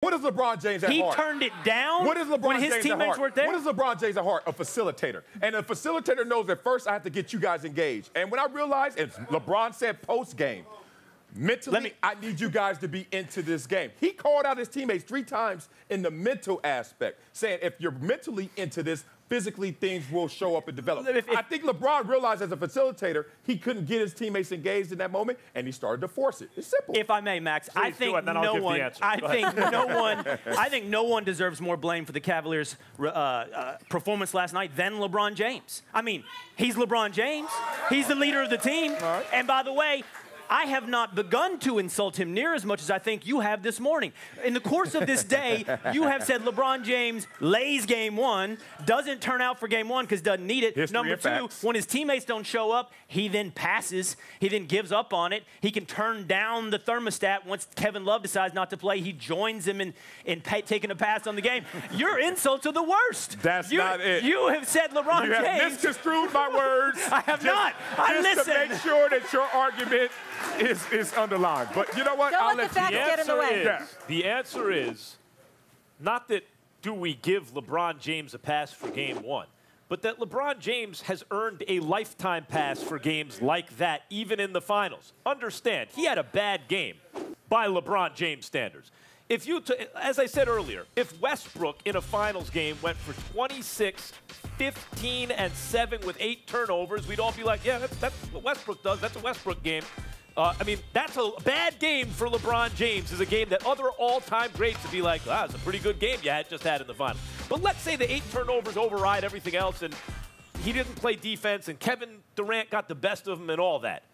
What is LeBron James at heart? He turned it down what is LeBron when his James teammates weren't there? What is LeBron James at heart? A facilitator. And a facilitator knows that first I have to get you guys engaged. And when I realized, and LeBron said post-game, mentally, I need you guys to be into this game. He called out his teammates 3 times in the mental aspect, saying if you're mentally into this, physically things will show up and develop. I think LeBron realized as a facilitator he couldn't get his teammates engaged in that moment, and he started to force it. It's simple. If I may, Max, I think no one deserves more blame for the Cavaliers' performance last night than LeBron James. I mean, he's LeBron James. He's the leader of the team. Right. And by the way, I have not begun to insult him near as much as I think you have this morning. In the course of this day, you have said LeBron James lays game 1, doesn't turn out for game 1 because doesn't need it. History Number 2, when his teammates don't show up, he then passes. He then gives up on it. He can turn down the thermostat once Kevin Love decides not to play. He joins him in taking a pass on the game. Your insults are the worst. That's not it. You have said LeBron James. You have misconstrued my words. I have not. I just to make sure that your argument is underlined. But you know what? Don't let the facts get in the way. The answer is not that do we give LeBron James a pass for game 1, but that LeBron James has earned a lifetime pass for games like that, even in the finals. Understand, he had a bad game by LeBron James standards. If you, as I said earlier, if Westbrook in a finals game went for 26, 15, and 7 with 8 turnovers, we'd all be like, yeah, that's what Westbrook does. That's a Westbrook game. I mean, that's a bad game for LeBron James. Is a game that other all-time greats would be like, wow, it's a pretty good game you just had in the final. But let's say the 8 turnovers override everything else, and he didn't play defense, and Kevin Durant got the best of him and all that.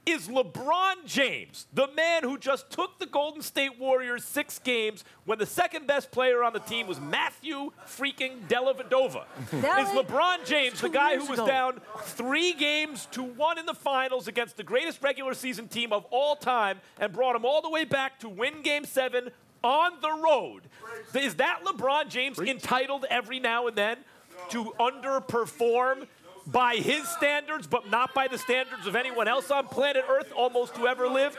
Is LeBron James, the man who just took the Golden State Warriors 6 games when the second best player on the team was Matthew freaking Dellavedova? Is LeBron James the guy who was down 3-1 in the finals against the greatest regular season team of all time and brought him all the way back to win Game 7 on the road? Is that LeBron James entitled every now and then to underperform by his standards, but not by the standards of anyone else on planet Earth, almost to ever live?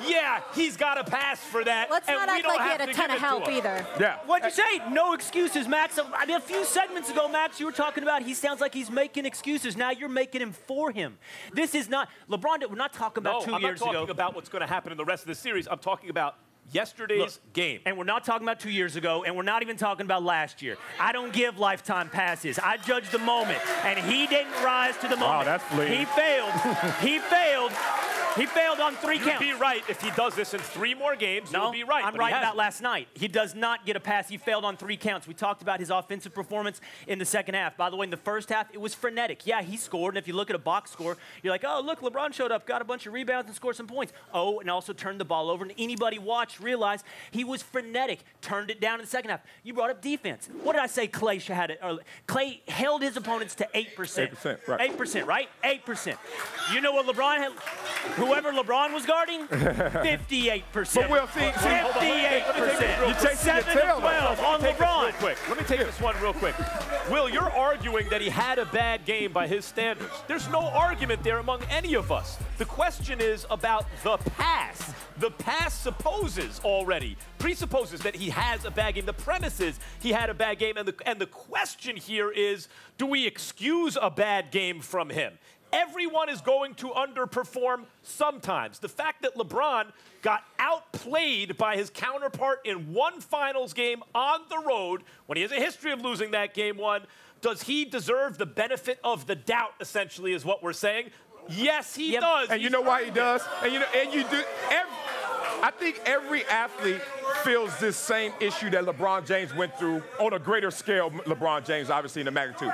Yeah, he's got a pass for that. Let's not act like he had a ton of help either. Yeah. What'd you say? No excuses, Max. I mean, a few segments ago, Max, you were talking about he sounds like he's making excuses. Now you're making him for him. This is not LeBron. We're not talking about 2 years ago. I'm not talking about what's going to happen in the rest of the series. I'm talking about yesterday's game. And we're not talking about 2 years ago, and we're not even talking about last year. I don't give lifetime passes. I judge the moment, and he didn't rise to the moment. Wow, that's bleeding. He failed. He failed. He failed on 3 counts. You'd be right if he does this in 3 more games. No, you'd be right. I'm right about last night. He does not get a pass. He failed on 3 counts. We talked about his offensive performance in the second half. By the way, in the first half, it was frenetic. Yeah, he scored, and if you look at a box score, you're like, oh, look, LeBron showed up, got a bunch of rebounds, and scored some points. Oh, and also turned the ball over, and anybody watched realized he was frenetic, turned it down in the second half. You brought up defense. What did I say Clay had? Clay held his opponents to 8%. 8%, right. 8%, right? 8%. You know what LeBron had? Whoever LeBron was guarding, 58%. But we'll see. 58%. You're chasing your tail, 12 on LeBron. Let me take this one real quick. Will, you're arguing that he had a bad game by his standards. There's no argument there among any of us. The question is about the pass. The pass presupposes that he has a bad game. The premise is he had a bad game, and the question here is, do we excuse a bad game from him? Everyone is going to underperform sometimes. The fact that LeBron got outplayed by his counterpart in one finals game on the road, when he has a history of losing that game 1, does he deserve the benefit of the doubt, essentially, is what we're saying? Yes, he does. And you know why he does? And you do. I think every athlete feels this same issue that LeBron James went through on a greater scale. LeBron James, obviously, in the magnitude.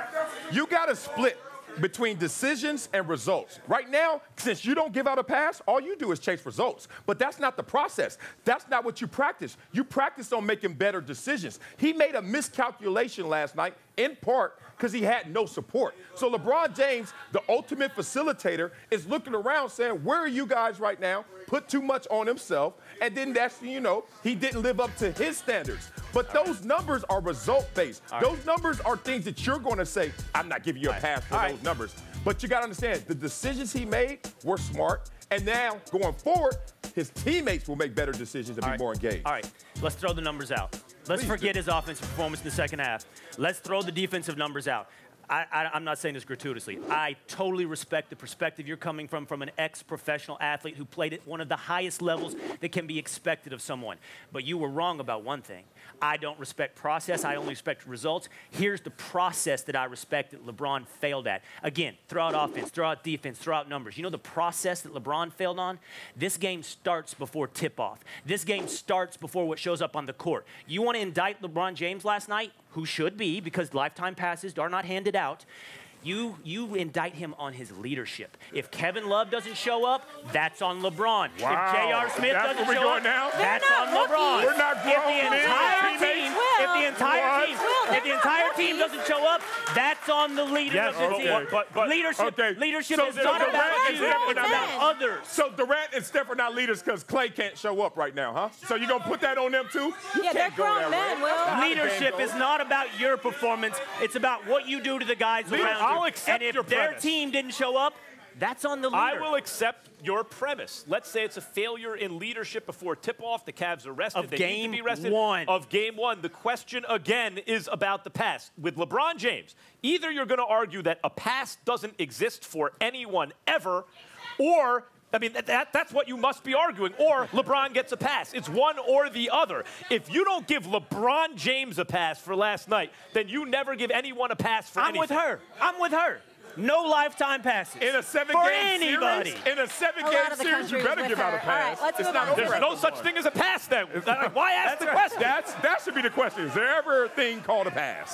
You got to split between decisions and results. Right now, since you don't give out a pass, all you do is chase results. But that's not the process. That's not what you practice. You practice on making better decisions. He made a miscalculation last night, in part because he had no support. So LeBron James, the ultimate facilitator, is looking around saying, where are you guys right now? Put too much on himself, and then that's, you know, he didn't live up to his standards. But those numbers are result-based. Those numbers are things that you're going to say, I'm not giving you a pass for those numbers. But you got to understand, the decisions he made were smart. And now, going forward, his teammates will make better decisions and be more engaged. All right, let's throw the numbers out. Let's forget his offensive performance in the second half. Let's throw the defensive numbers out. I'm not saying this gratuitously. I totally respect the perspective you're coming from an ex-professional athlete who played at one of the highest levels that can be expected of someone. But you were wrong about one thing. I don't respect process. I only respect results. Here's the process that I respect that LeBron failed at. Again, throw out offense, throw out defense, throw out numbers. You know the process that LeBron failed on? This game starts before tip-off. This game starts before what shows up on the court. You want to indict LeBron James last night? Who should be, because lifetime passes are not handed out. You indict him on his leadership. If Kevin Love doesn't show up, that's on LeBron. Wow. If J.R. Smith doesn't show up, that's on LeBron. We're not grown If the entire team doesn't show up, that's on the leader of the team. But leadership is not about you, it's about others. So Durant and Steph are not leaders because Clay can't show up right now, huh? So you're going to put that on them too? Yeah, they're grown men, Will. Leadership is not about your performance. It's about what you do to the guys around you. I'll accept and your if their premise. team didn't show up, that's on the leader. I will accept your premise. Let's say it's a failure in leadership before tip-off. The Cavs are rested. Of they game need to be rested. one. Of game one. The question, again, is about the pass. With LeBron James, either you're going to argue that a pass doesn't exist for anyone ever, or I mean, that's what you must be arguing. Or LeBron gets a pass. It's one or the other. If you don't give LeBron James a pass for last night, then you never give anyone a pass for anything. I'm with her. No lifetime passes. In a seven-game anybody. series, in a seven-game series, you better give out a pass. All right, let's move on. There's no such thing as a pass then. Why ask the question? That should be the question. Is there ever a thing called a pass?